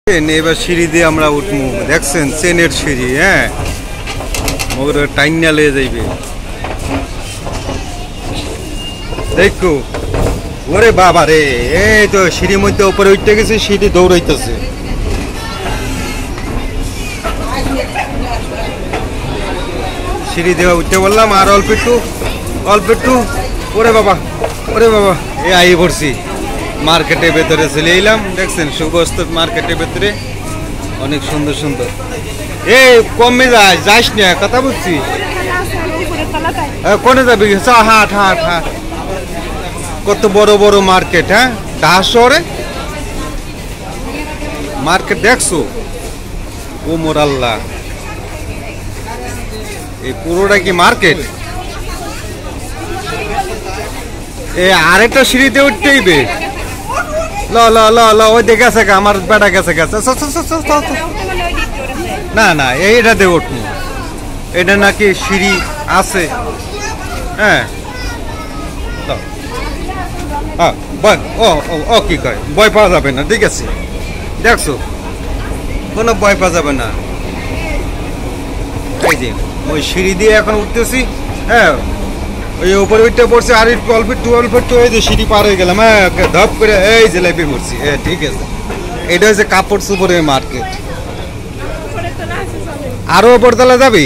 এবার সিঁড়ি দিয়ে আমরা উঠবো, দেখছেন চেনের সিঁড়ি। হ্যাঁ, মগর টাইনা লিয়ে যাইবে। দেখো, ওরে বাবা রে, এই তো সিঁড়ির মধ্যে উপরে উঠতে গেছে, সিঁড়ি দৌড়াইতেছে। সিঁড়ি দেওয়া উঠতে বললাম, আর অল্প একটু। ওরে বাবা, এ আই পড়ছি। মার্কেটের ভেতরে চলে এলাম, দেখছেন সুবস্ত মার্কেটের ভেতরে অনেক সুন্দর সুন্দর। এই কমে যাস না, কথা বলছি। কোনে যাবি? হাট হাট হাট, কত বড় বড় মার্কেট। হ্যাঁ, ঢাকা শহরে মার্কেট দেখছো? ও মোর আল্লাহ, এই পুরোটা কি মার্কেট? এ আরেকটা সিঁড়িতে উঠতে হইবে। ল ল ল ল, ওই দেখে গেছে, আমার বেটা গেছে। না, এইটাতে উঠবো। এটা নাকি সিঁড়ি আছে। হ্যাঁ, ও কি কয়, ভয় পাওয়া যাবে না, ঠিক আছে। দেখছো, কোনো ভয় পাওয়া যাবে না। এই যে ওই সিঁড়ি দিয়ে এখন উঠতেছি। হ্যাঁ, ওই উপরে উঠতে পড়ছে, আর একটু অল্প একটু এই যে সিঁড়ি পার হয়ে গেলাম। হ্যাঁ, ধপ করে এই যে লাইফে পড়ছি। হ্যাঁ, ঠিক আছে। এটা হচ্ছে কাপড় চোপড়ের মার্কেট। আরো উপরতলা যাবি?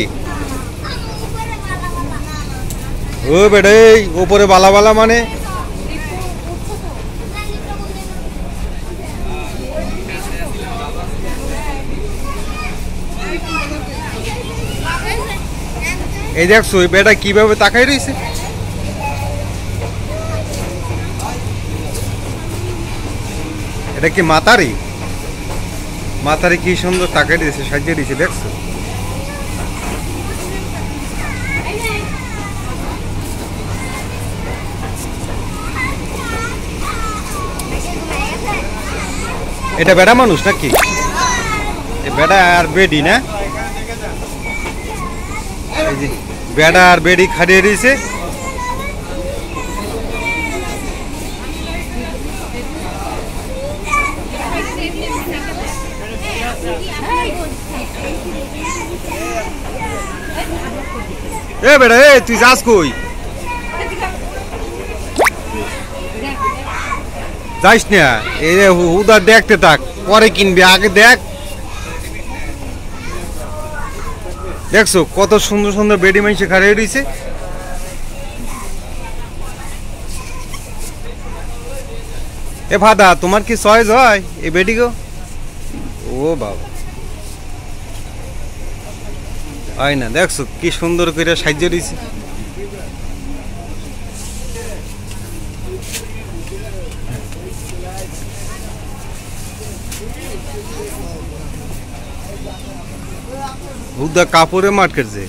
ও বেটা, এই উপরে বালা মানে এই দেখছো, ওই বেটা কিভাবে তাকাই রয়েছে। এটা কি মাতারি কি সুন্দর তাকাই দিয়েছে, সাজিয়ে দিয়েছে, দেখছো? এটা বেড়া মানুষ নাকি? বেড়া আর বেডি না? বেড়া আর বেডি খাড়িয়ে দিয়েছে। এ বেড়া, এ তুই যাস কই? যাইস না, এই উদার দেখতে থাক, পরে কিনবি, আগে দেখ। দেখছো কত সুন্দর সুন্দর বেডি মানুষ খাড়িয়ে রয়েছে। এ ভাদা, তোমার কি চয়েস হয় এই বেডি গো? ও বাবা, হয় না? দেখছো কি সুন্দর করে সাজিয়ে দিয়েছে। হুদা কাপড়ের মার্কেট যে।